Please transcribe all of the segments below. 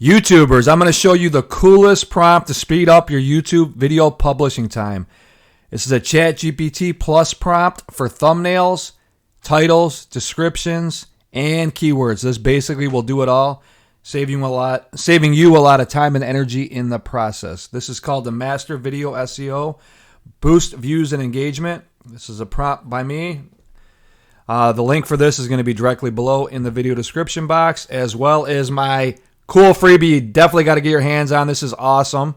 YouTubers, I'm going to show you the coolest prompt to speed up your YouTube video publishing time. This is a ChatGPT Plus prompt for thumbnails, titles, descriptions, and keywords. This basically will do it all, saving you a lot of time and energy in the process. This is called the Master Video SEO, Boost Views and Engagement. This is a prompt by me. The link for this is going to be directly below in the video description box, as well as my cool freebie you definitely got to get your hands on. This is awesome.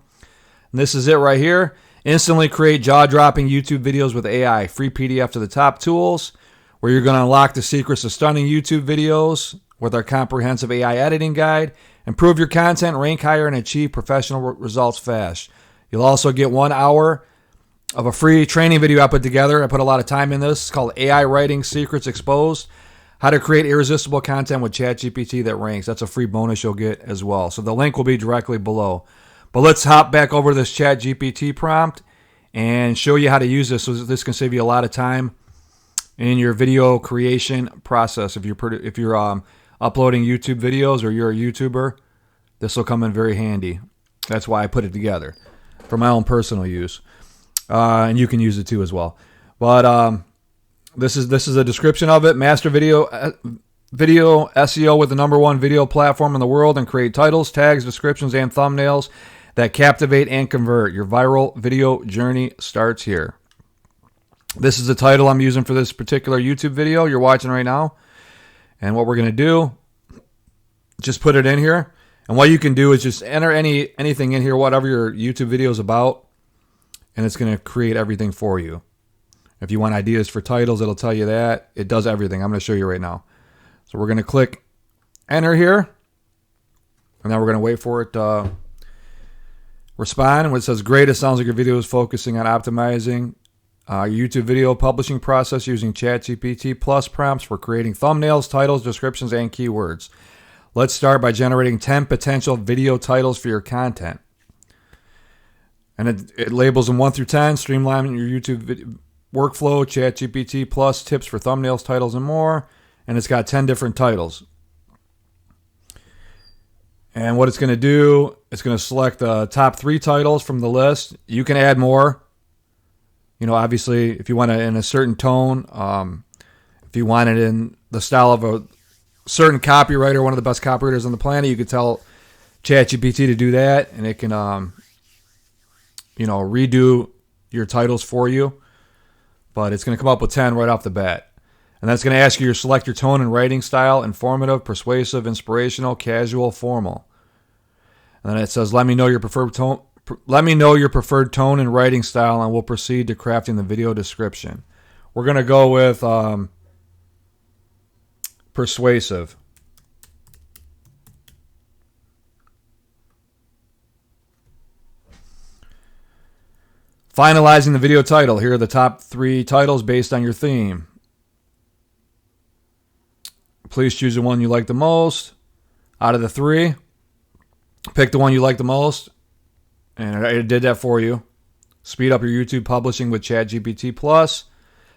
And this is it right here. Instantly create jaw-dropping YouTube videos with AI. Free PDF to the top tools, where you're going to unlock the secrets of stunning YouTube videos with our comprehensive AI editing guide. Improve your content, rank higher, and achieve professional results fast. You'll also get 1 hour of a free training video I put together. I put a lot of time in this. It's called AI Writing Secrets Exposed. How to create irresistible content with ChatGPT that ranks. That's a free bonus you'll get as well. So the link will be directly below. But let's hop back over to this ChatGPT prompt and show you how to use this. So this can save you a lot of time in your video creation process. If you're uploading YouTube videos or you're a YouTuber, this will come in very handy. That's why I put it together for my own personal use. And you can use it too as well. But this is a description of it. Master video SEO with the #1 video platform in the world, and create titles, tags, descriptions, and thumbnails that captivate and convert. Your viral video journey starts here. This is the title I'm using for this particular YouTube video you're watching right now. And what we're going to do, just put it in here. And what you can do is just enter anything in here, whatever your YouTube video is about, and it's going to create everything for you. If you want ideas for titles, it'll tell you that. It does everything. I'm going to show you right now. So we're going to click enter here. And then we're going to wait for it to respond. When it says great, it sounds like your video is focusing on optimizing your YouTube video publishing process using ChatGPT Plus prompts for creating thumbnails, titles, descriptions, and keywords. Let's start by generating 10 potential video titles for your content. And it labels them 1 through 10, streamlining your YouTube video workflow, ChatGPT Plus tips for thumbnails, titles, and more. And it's got 10 different titles. And what it's going to do, it's going to select the top 3 titles from the list. You can add more. You know, obviously, if you want it in a certain tone, if you want it in the style of a certain copywriter, one of the best copywriters on the planet, you could tell ChatGPT to do that, and it can, redo your titles for you. But it's going to come up with 10 right off the bat. And that's going to ask you to select your tone and writing style: informative, persuasive, inspirational, casual, formal. And then it says, let me know your preferred tone. Let me know your preferred tone and writing style, and we'll proceed to crafting the video description. We're going to go with persuasive. Finalizing the video title. Here are the top 3 titles based on your theme. Please choose the one you like the most. Out of the 3, pick the one you like the most. And I did that for you. Speed up your YouTube publishing with ChatGPT Plus.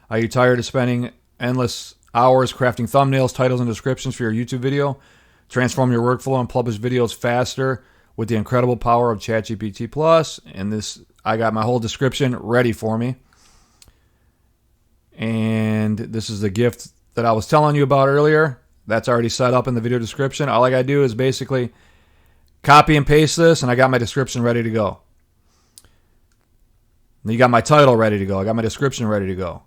Are you tired of spending endless hours crafting thumbnails, titles, and descriptions for your YouTube video? Transform your workflow and publish videos faster with the incredible power of ChatGPT Plus. And this, I got my whole description ready for me. And this is the gift that I was telling you about earlier. That's already set up in the video description. All I got to do is basically copy and paste this, and I got my description ready to go. You got my title ready to go. I got my description ready to go.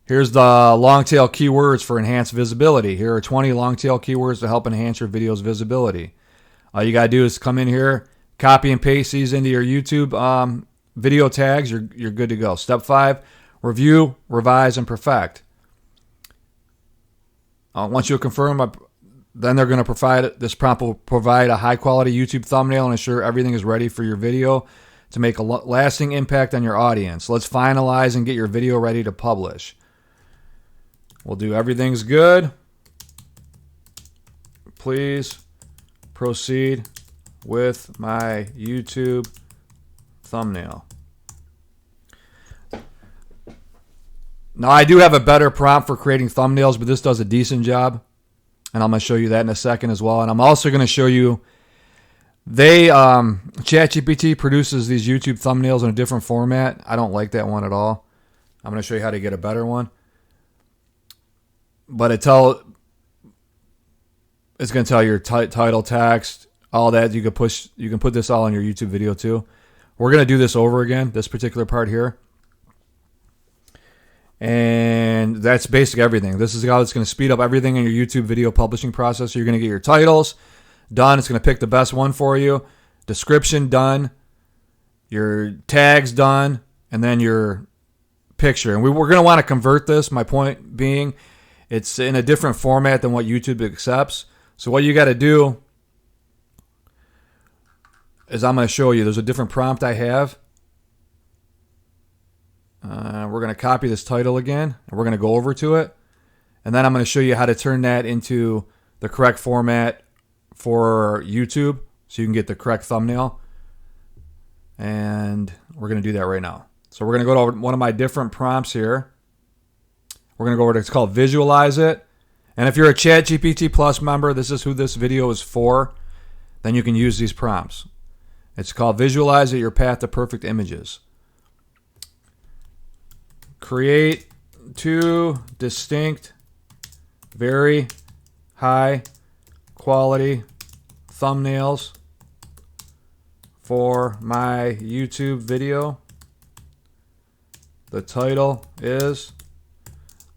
Here's the long tail keywords for enhanced visibility. Here are 20 long tail keywords to help enhance your video's visibility. All you got to do is come in here, copy and paste these into your YouTube video tags. You're good to go. Step 5, review, revise, and perfect. Once you confirm, then they're going to provide, this prompt will provide a high-quality YouTube thumbnail and ensure everything is ready for your video to make a lasting impact on your audience. Let's finalize and get your video ready to publish. We'll do everything's good. Please proceed with my YouTube thumbnail. Now, I do have a better prompt for creating thumbnails, but this does a decent job. And I'm going to show you that in a second as well. And I'm also going to show you ChatGPT produces these YouTube thumbnails in a different format. I don't like that one at all. I'm going to show you how to get a better one. But it's going to tell your title, text, all that. You can put this all in your YouTube video too. We're going to do this over again, this particular part here. And that's basically everything. This is how it's going to speed up everything in your YouTube video publishing process. So you're going to get your titles done. It's going to pick the best one for you. Description done. Your tags done. And then your picture. And we're going to want to convert this. My point being, it's in a different format than what YouTube accepts. So what you got to do is I'm going to show you. There's a different prompt I have. We're going to copy this title again, and we're going to go over to it. And then I'm going to show you how to turn that into the correct format for YouTube so you can get the correct thumbnail. And we're going to do that right now. So we're going to go to one of my different prompts here. We're going to go over to, it's called Visualize It. And if you're a ChatGPT Plus member, this is who this video is for. Then you can use these prompts. It's called Visualize It, Your Path to Perfect Images. Create 2 distinct, very high quality thumbnails for my YouTube video. The title is,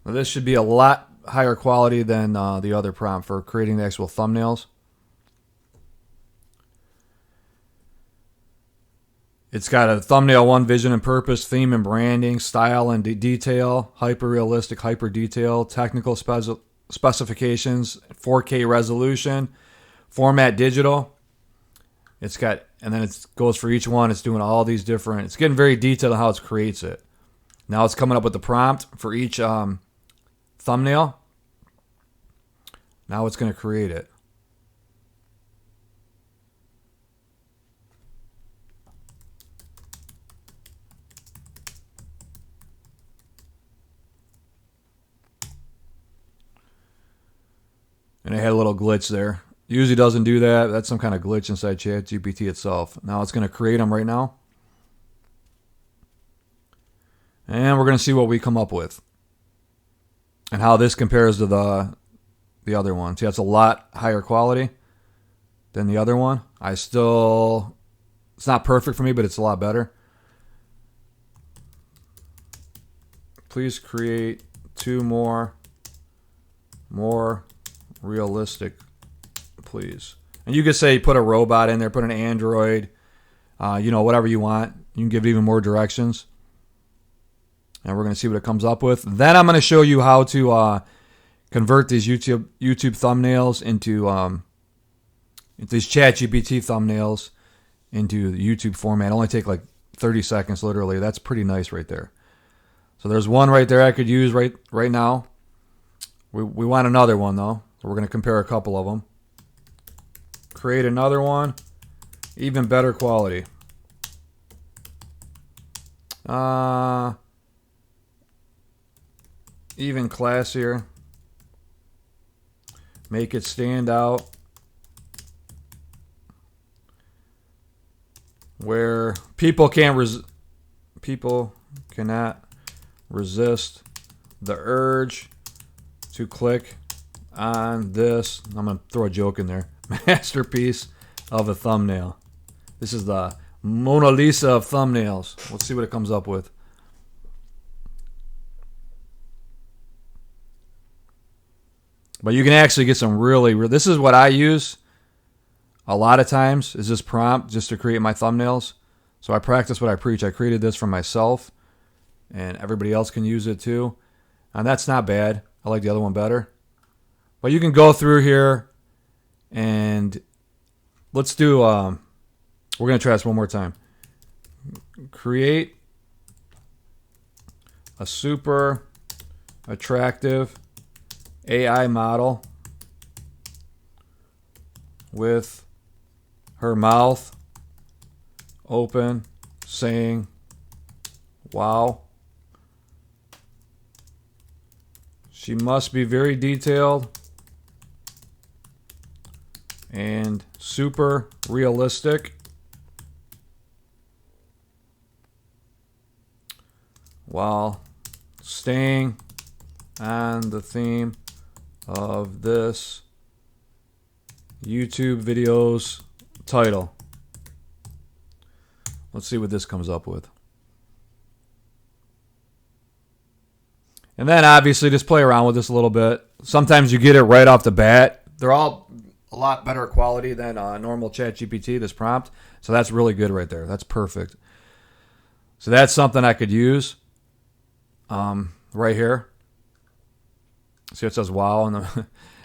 well, this should be a lot higher quality than the other prompt for creating the actual thumbnails. It's got a thumbnail 1, vision and purpose, theme and branding, style and detail, hyper-realistic, hyper-detail, technical specifications, 4K resolution, format digital. It's got, and then it goes for each one. It's doing all these different, it's getting very detailed on how it creates it. Now it's coming up with the prompt for each thumbnail. Now it's going to create it. And it had a little glitch there. Usually doesn't do that. That's some kind of glitch inside ChatGPT itself. Now it's going to create them right now. And we're going to see what we come up with. And how this compares to the other one. See, that's a lot higher quality than the other one. It's not perfect for me, but it's a lot better. Please create 2 more realistic, please. And you could say put a robot in there, put an Android, whatever you want. You can give it even more directions. And we're going to see what it comes up with. Then I'm going to show you how to convert these YouTube thumbnails into these ChatGPT thumbnails into the YouTube format. It only take like 30 seconds, literally. That's pretty nice right there. So there's one right there I could use right now. We want another one though. So we're going to compare a couple of them. Create another one. Even better quality. Even classier. Make it stand out. Where people cannot resist the urge to click on this. I'm going to throw a joke in there. Masterpiece of a thumbnail. This is the Mona Lisa of thumbnails. Let's see what it comes up with. But you can actually get some really, this is what I use a lot of times, is this prompt just to create my thumbnails. So I practice what I preach. I created this for myself, and everybody else can use it too. And that's not bad. I like the other one better. But you can go through here, and let's do, we're going to try this one more time. Create a super attractive AI model with her mouth open saying, wow. She must be very detailed and super realistic while staying on the theme of this YouTube video's title. Let's see what this comes up with. And then obviously just play around with this a little bit. Sometimes you get it right off the bat. They're all a lot better quality than normal ChatGPT, this prompt. So that's really good right there. That's perfect. So that's something I could use right here. See, it says wow,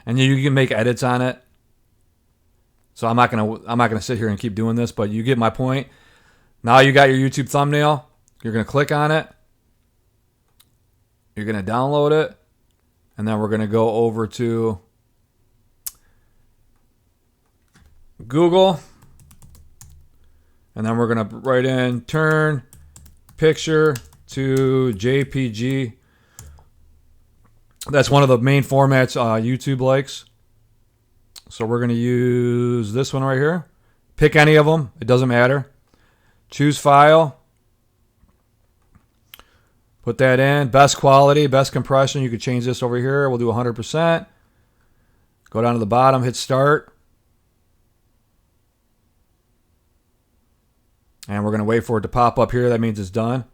and you can make edits on it. So I'm not gonna sit here and keep doing this, but you get my point. Now you got your YouTube thumbnail. You're gonna click on it. You're gonna download it, and then we're gonna go over to Google, and then we're gonna write in turn picture to JPG. That's one of the main formats YouTube likes. So we're going to use this one right here. Pick any of them. It doesn't matter. Choose file. Put that in. Best quality, best compression. You could change this over here. We'll do 100%. Go down to the bottom. Hit start. And we're going to wait for it to pop up here. That means it's done.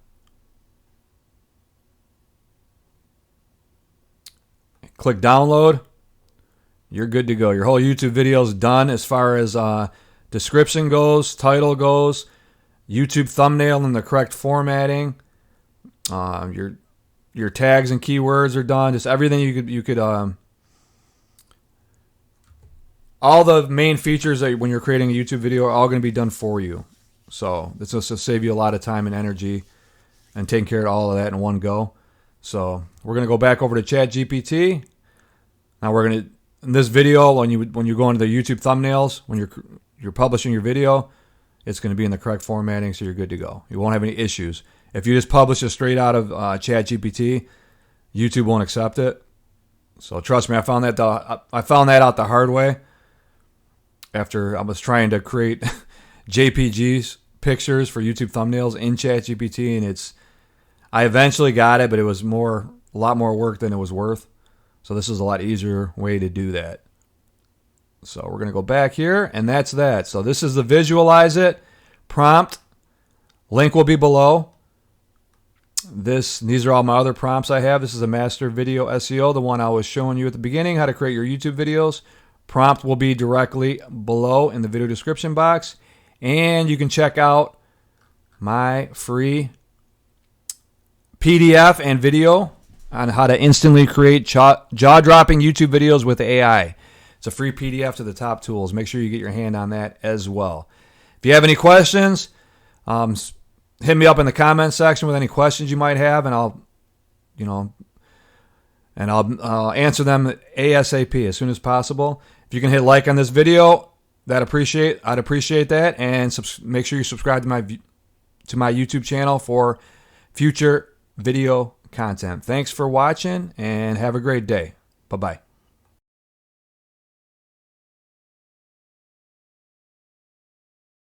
Click download. You're good to go. Your whole YouTube video is done as far as description goes, title goes, YouTube thumbnail in the correct formatting. Your tags and keywords are done. Just everything you could all the main features that when you're creating a YouTube video are all going to be done for you. So this will save you a lot of time and energy and taking care of all of that in one go. So we're going to go back over to ChatGPT. Now we're going to, in this video, when you go into the YouTube thumbnails, when you're publishing your video, it's going to be in the correct formatting, so you're good to go. You won't have any issues. If you just publish it straight out of ChatGPT, YouTube won't accept it. So trust me, I found that out the hard way. After I was trying to create JPGs pictures for YouTube thumbnails in ChatGPT, and I eventually got it, but it was a lot more work than it was worth. So this is a lot easier way to do that. So we're going to go back here, and that's that. So this is the visualize it prompt. Link will be below. These are all my other prompts I have. This is a master video SEO, the one I was showing you at the beginning, how to create your YouTube videos. Prompt will be directly below in the video description box. And you can check out my free PDF and video on how to instantly create jaw-dropping YouTube videos with AI. It's a free PDF to the top tools. Make sure you get your hand on that as well. If you have any questions, hit me up in the comments section with any questions you might have, and I'll answer them ASAP as soon as possible. If you can hit like on this video, I'd appreciate that, and make sure you subscribe to my YouTube channel for future video content. Thanks for watching, and have a great day. Bye-bye.